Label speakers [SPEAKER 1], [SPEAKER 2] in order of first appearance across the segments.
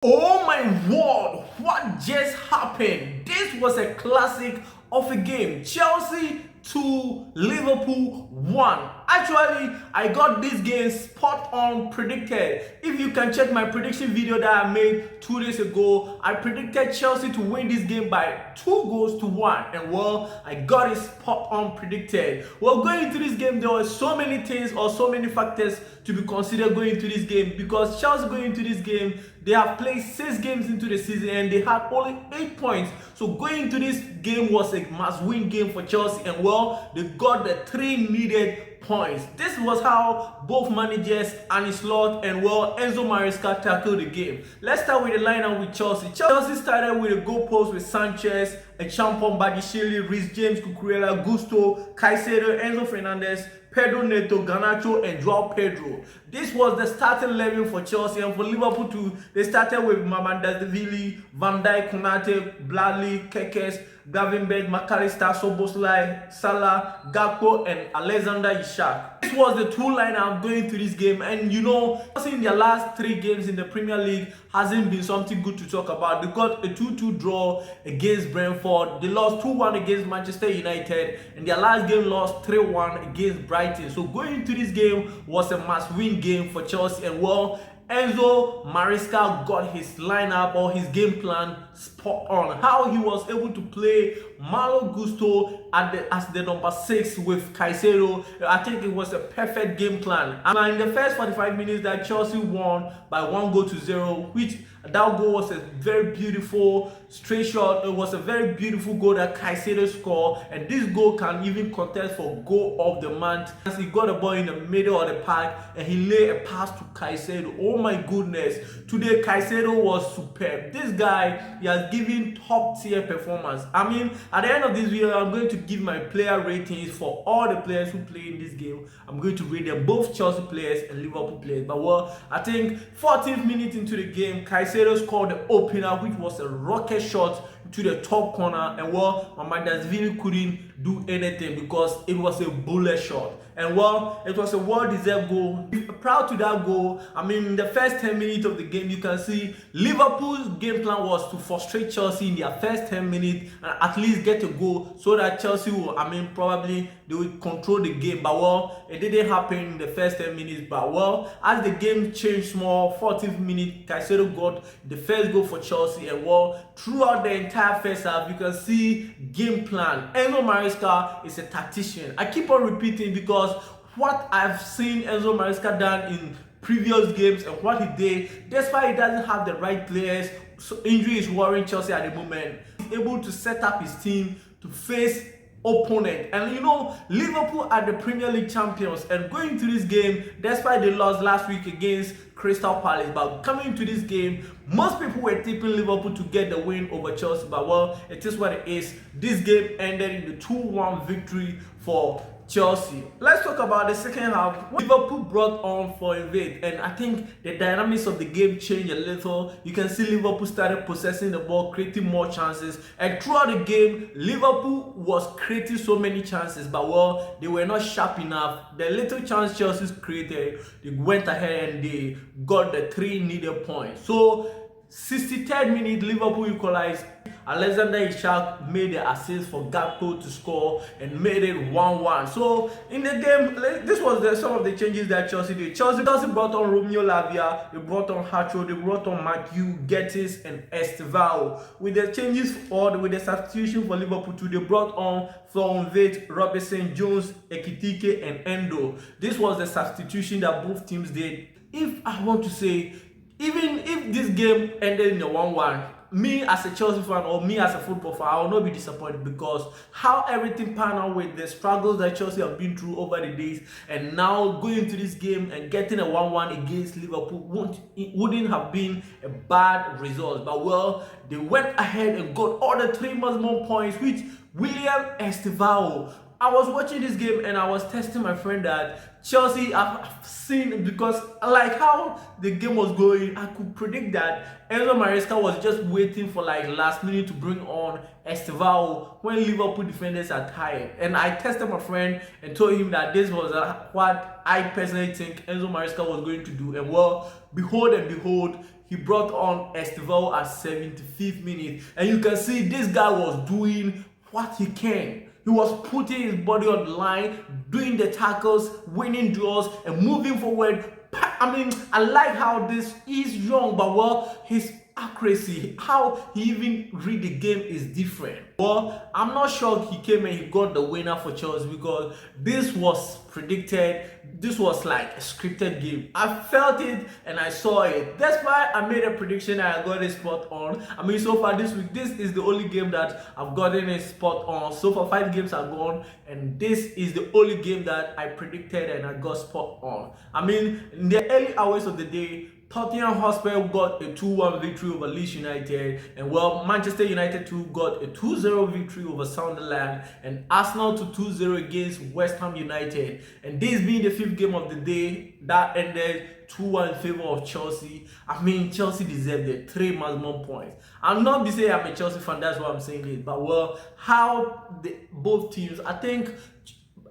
[SPEAKER 1] Oh my word, what just happened? This was a classic of a game. Chelsea 2, Liverpool 1. Actually, I got this game spot on predicted. If you can check my prediction video that I made 2 days ago, I predicted Chelsea to win this game by 2-1. And well, I got it spot on predicted. Well, going into this game, there were so many things or so many factors to be considered going into this game, because Chelsea going into this game, they have played 6 games into the season and they had only 8 points. So going into this game was a must-win game for Chelsea, and well, they got the 3 needed points. This was how both managers, Arne Slot and well, Enzo Maresca tackled the game. Let's start with the lineup with Chelsea. Chelsea started with a goal post with Sanchez, Champon, Badiashile, Reece James, Cucurella, Gusto, Caicedo, Enzo Fernandez, Pedro Neto, Garnacho, and Joao Pedro. This was the starting 11 for Chelsea, and for Liverpool too, they started with Mamardashvili, Van Dijk, Konate, Bradley, Kekes, Gravenberch, McAllister, Szoboszlai, Salah, Gakpo, and Alexander Isak. This was the 2 lineup going to this game, and you know, Chelsea in their last 3 games in the Premier League hasn't been something good to talk about. They got a 2-2 draw against Brentford. They lost 2-1 against Manchester United, and their last game lost 3-1 against Brighton. So going into this game was a must-win game for Chelsea, and well, Enzo Maresca got his lineup or his game plan spot on. How he was able to play Malo Gusto as the number 6 with Caicedo, I think it was a perfect game plan. And in the first 45 minutes that Chelsea won by 1-0, which that goal was a very beautiful straight shot. It was a very beautiful goal that Caicedo scored, and this goal can even contest for goal of the month, as he got the ball in the middle of the park and he laid a pass to Caicedo. Oh my goodness, today Caicedo was superb. This guy, he has given top tier performance. I mean, at the end of this video, I'm going to give my player ratings for all the players who play in this game. I'm going to rate them, both Chelsea players and Liverpool players. But well, I think 14th minute into the game, Caicedo scored the opener, which was a rocket shot to the top corner, and well, Mamardashvili couldn't do anything because it was a bullet shot. And well, it was a well-deserved goal. Proud to that goal. I mean, in the first 10 minutes of the game, you can see Liverpool's game plan was to frustrate Chelsea in their first 10 minutes and at least get a goal so that Chelsea will, probably they will control the game. But well, it didn't happen in the first 10 minutes. But well, as the game changed more, 14th minute, Caicedo got the first goal for Chelsea. And well, throughout the entire first half, you can see game plan. Enzo Maresca is a tactician. I keep on repeating because what I've seen Enzo Maresca done in previous games and what he did, despite he doesn't have the right players, so injury is worrying Chelsea at the moment, he's able to set up his team to face opponent. And you know, Liverpool are the Premier League champions, and going to this game, despite they lost last week against Crystal Palace, but coming to this game, most people were tipping Liverpool to get the win over Chelsea. But well, it is what it is. This game ended in the 2-1 victory for Chelsea. Let's talk about the second half. Liverpool brought on for invade, and I think the dynamics of the game changed a little. You can see Liverpool started possessing the ball, creating more chances, and throughout the game, Liverpool was creating so many chances, but well, they were not sharp enough. The little chance Chelsea created, they went ahead and they got the 3 needed points. So 63rd minute, Liverpool equalized. Alexander Isak made the assist for Gakpo to score and made it 1-1. So in the game, this was some of the changes that Chelsea did. Chelsea brought on Romeo Lavia, they brought on Hacho, they brought on Matthew, Gettys, and Estevao. With the changes with the substitution for Liverpool too, they brought on Florent, Robertson, Jones, Ekitike, and Endo. This was the substitution that both teams did. If I want to say, even if this game ended in a 1-1, me as a Chelsea fan or me as a football fan, I will not be disappointed, because how everything panned out with the struggles that Chelsea have been through over the days, and now going into this game and getting a 1-1 against Liverpool wouldn't have been a bad result. But well, they went ahead and got all the 3 maximum points, which William Estevao I was watching this game and I was testing my friend that Chelsea, I've seen, because like how the game was going, I could predict that Enzo Maresca was just waiting for like last minute to bring on Estevao when Liverpool defenders are tired. And I tested my friend and told him that this was what I personally think Enzo Maresca was going to do. And well, behold and behold, he brought on Estevao at 75th minute. And you can see this guy was doing what he can. He was putting his body on the line, doing the tackles, winning duels, and moving forward. I mean, I like how this is young, but well, his accuracy, how he even read the game is different. Well, I'm not sure he came and he got the winner for Chelsea, because this was predicted. This was like a scripted game. I felt it and I saw it. That's why I made a prediction and I got a spot on. I mean, so far this week, this is the only game that I've gotten a spot on. So far 5 games are gone, and this is the only game that I predicted and I got spot on. I mean, in the early hours of the day, Tottenham Hotspur got a 2-1 victory over Leeds United, and well, Manchester United too got a 2-0 victory over Sunderland, and Arsenal to 2-0 against West Ham United. And this being the 5th game of the day, that ended 2-1 in favor of Chelsea. I mean, Chelsea deserved the 3 maximum points. I'm not be saying I'm a Chelsea fan, that's why I'm saying it, but well, how both teams, I think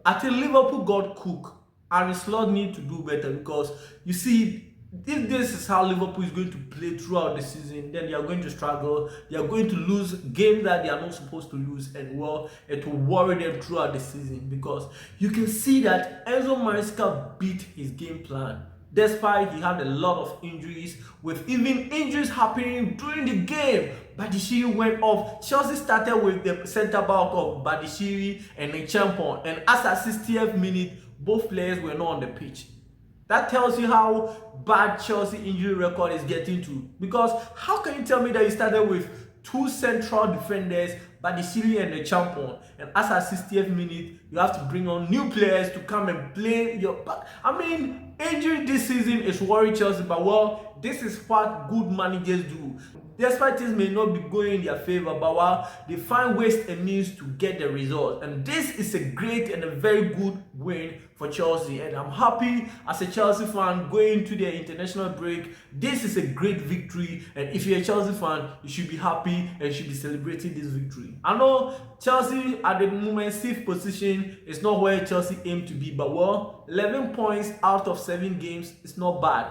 [SPEAKER 1] Liverpool got cooked, and Slot need to do better, because you see, if this is how Liverpool is going to play throughout the season, then they are going to struggle. They are going to lose games that they are not supposed to lose, and well, it will worry them throughout the season, because you can see that Enzo Maresca beat his game plan. Despite he had a lot of injuries, with even injuries happening during the game. Badishiri went off. Chelsea started with the centre back of Badishiri and Champon, and as at 60th minute, both players were not on the pitch. That tells you how bad Chelsea injury record is getting to. Because how can you tell me that you started with 2 central defenders, Badishiri and the Champion, and as at 60th minute, you have to bring on new players to come and play your back? I mean, injury this season is worrying Chelsea, but well, this is what good managers do. Despite things may not be going in their favor, but while they find ways and means to get the result. And this is a great and a very good win for Chelsea. And I'm happy as a Chelsea fan going into their international break. This is a great victory. And if you're a Chelsea fan, you should be happy and should be celebrating this victory. I know Chelsea at the moment, 6th position is not where Chelsea aim to be. But well, 11 points out of 7 games is not bad.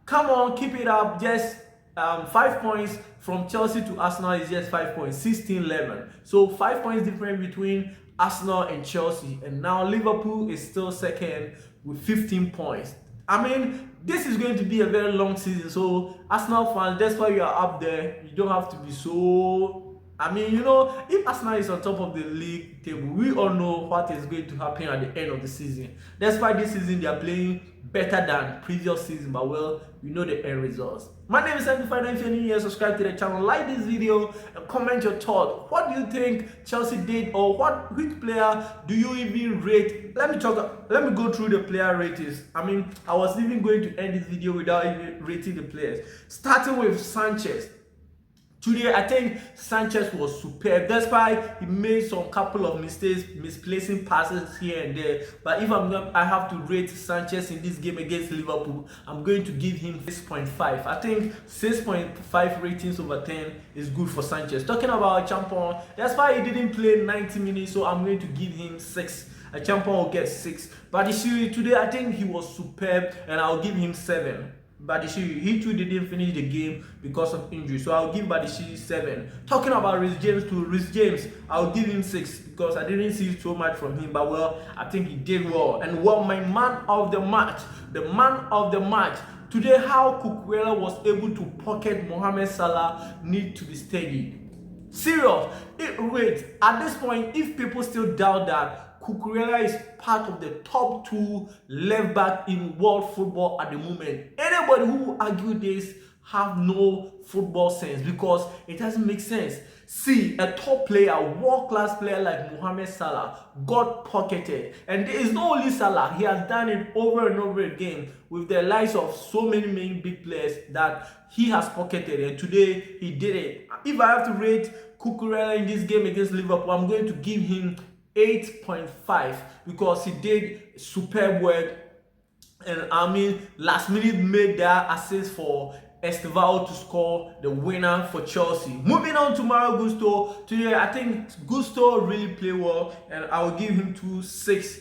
[SPEAKER 1] Come on, keep it up. Just 5 points from Chelsea to Arsenal is just 5 points, 16-11. So 5 points difference between Arsenal and Chelsea. And now Liverpool is still second with 15 points. I mean, this is going to be a very long season. So Arsenal fans, that's why you are up there. You don't have to be so... I mean, you know, if Arsenal is on top of the league table, we all know what is going to happen at the end of the season. That's why this season they are playing better than previous season, but well, we know the end results. My name is Estevao. If you're new here, subscribe to the channel, like this video, and comment your thought. What do you think Chelsea did, or which player do you even rate? Let me go through the player ratings. I mean, I was even going to end this video without even rating the players. Starting with Sanchez. Today, I think Sanchez was superb. That's why he made some couple of mistakes, misplacing passes here and there. But if I have to rate Sanchez in this game against Liverpool, I'm going to give him 6.5. I think 6.5 ratings over 10 is good for Sanchez. Talking about Champon, that's why he didn't play 90 minutes, so I'm going to give him 6. A Champon will get 6. But today, I think he was superb, and I'll give him 7. Badishiri, he too didn't finish the game because of injury, so I'll give Badishiri 7. Talking about Reece James, I'll give him 6 because I didn't see so much from him, but well, I think he did well. And well, my man of the match, today, how Cucurella was able to pocket Mohamed Salah need to be studied. Serious. Wait, at this point, if people still doubt that Cucurella is part of the top 2 left back in world football at the moment, anybody who will argue this have no football sense, because it doesn't make sense. See, a top player, world-class player like Mohamed Salah got pocketed, and it is not only Salah, he has done it over and over again with the likes of so many big players that he has pocketed, and today he did it. If I have to rate Cucurella in this game against Liverpool, I'm going to give him 8.5 because he did superb work. And I mean, last minute made that assist for Estevao to score the winner for Chelsea. Moving on to Mario Gusto. Today, I think Gusto really played well, and I will give him 2.6.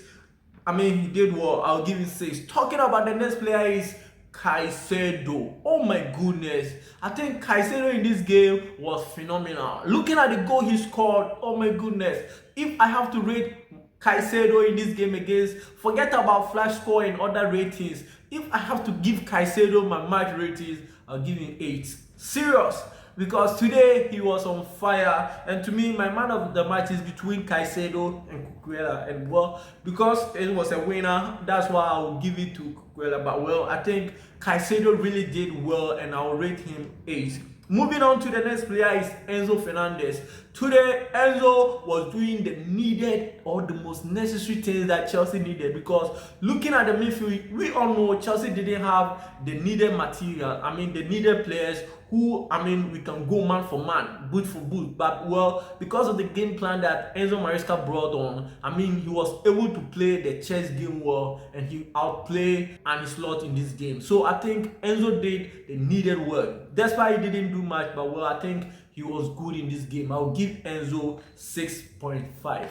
[SPEAKER 1] I mean, he did well. I'll give him 6. Talking about the next player is Caicedo. Oh my goodness. I think Caicedo in this game was phenomenal. Looking at the goal he scored, oh my goodness. If I have to rate Caicedo in this game against, forget about flash score and other ratings. If I have to give Caicedo my match ratings, I'll give him 8. Serious. Because today he was on fire, and to me my man of the match is between Caicedo and Cucurella, and well, because it was a winner, that's why I will give it to Cucurella. But well, I think Caicedo really did well, and I will rate him 8. Moving on to the next player is Enzo Fernandez. Today, Enzo was doing the needed or the most necessary things that Chelsea needed, because looking at the midfield, we all know Chelsea didn't have the needed material. I mean, the needed players who, I mean, we can go man for man, boot for boot. But well, because of the game plan that Enzo Maresca brought on, I mean, he was able to play the chess game well, and he outplayed Ancelotti in this game. So I think Enzo did the needed work. That's why he didn't do much, but well, I think he was good in this game. I'll give Enzo 6.5.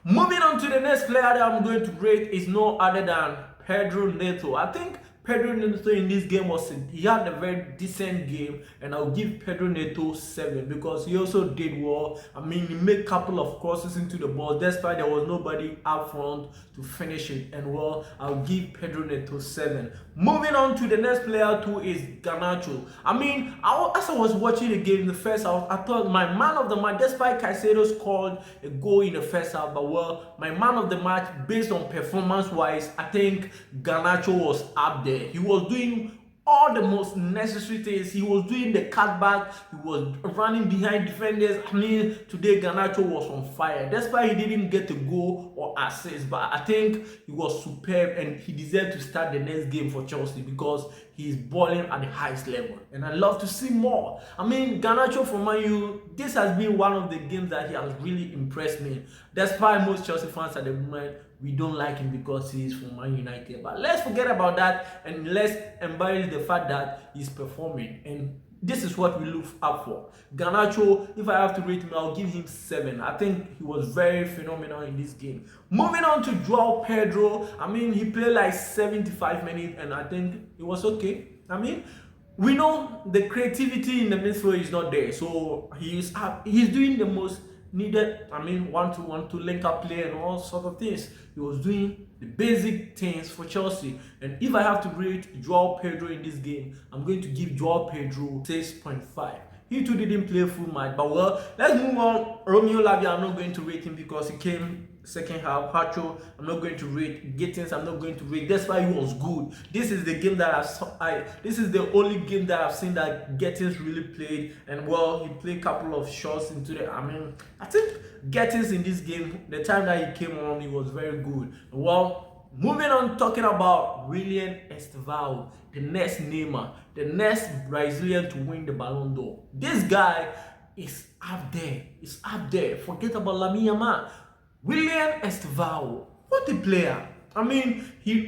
[SPEAKER 1] Moving on to the next player that I'm going to rate is no other than Pedro Neto. I think Pedro Neto in this game he had a very decent game, and I'll give Pedro Neto 7 because he also did well. I mean, he made a couple of crosses into the ball despite there was nobody up front to finish it, and well, I'll give Pedro Neto 7. Moving on to the next player too is Garnacho. I mean, as I was watching the game in the first half, I thought my man of the match, despite Caicedo scored a goal in the first half, but well, my man of the match based on performance wise, I think Garnacho was up there. He was doing all the most necessary things. He was doing the cutback. He was running behind defenders. I mean, today Garnacho was on fire. That's why he didn't get a goal or assist, but I think he was superb, and he deserved to start the next game for Chelsea because he's balling at the highest level, and I love to see more. I mean, Garnacho for Man U, this has been one of the games that he has really impressed me. That's why most Chelsea fans at the moment, we don't like him because he is from Man United. But let's forget about that, and let's embrace the fact that he's performing, and this is what we look up for. Garnacho, if I have to rate him, I'll give him 7. I think he was very phenomenal in this game. Moving on to João Pedro, I mean, he played like 75 minutes, and I think it was okay. I mean, we know the creativity in the midfield is not there, so he's doing the most needed, I mean, one to link up play and all sorts of things. He was doing the basic things for Chelsea. And if I have to rate João Pedro in this game, I'm going to give João Pedro 6.5. He too didn't play full match, but well, let's move on. Romeo Lavia, I'm not going to rate him because he came second half. Hacho, I'm not going to rate. Gittins, I'm not going to rate. That's why he was good. This is the game that this is the only game that I've seen that Gittins really played, and well, he played a couple of shots into the. I mean, I think Gittins in this game, the time that he came on, he was very good. Well, moving on, talking about William Estevao, the next Neymar, the next Brazilian to win the Ballon d'Or. This guy is up there. He's up there. Forget about Lamine Yamal. William Estevao, what a player. I mean,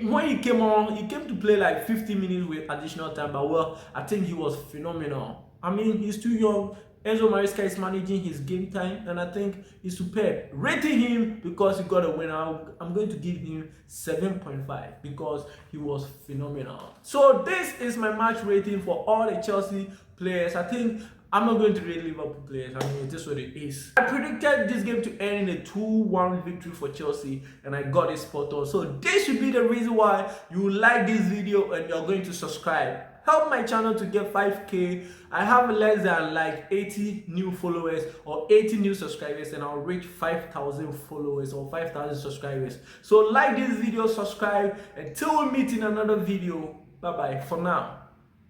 [SPEAKER 1] when he came on, he came to play like 50 minutes with additional time, but well, I think he was phenomenal. I mean, he's too young. Enzo Maresca is managing his game time, and I think he's superb. Rating him because he got a winner, I'm going to give him 7.5 because he was phenomenal. So this is my match rating for all the Chelsea players. I think I'm not going to rate Liverpool players. I mean, this is what it is. I predicted this game to end in a 2-1 victory for Chelsea, and I got it spot on. So this should be the reason why you like this video and you're going to subscribe. Help my channel to get 5K. I have less than like 80 new followers or 80 new subscribers, and I'll reach 5,000 followers or 5,000 subscribers. So like this video, subscribe, until we meet in another video. Bye bye for now.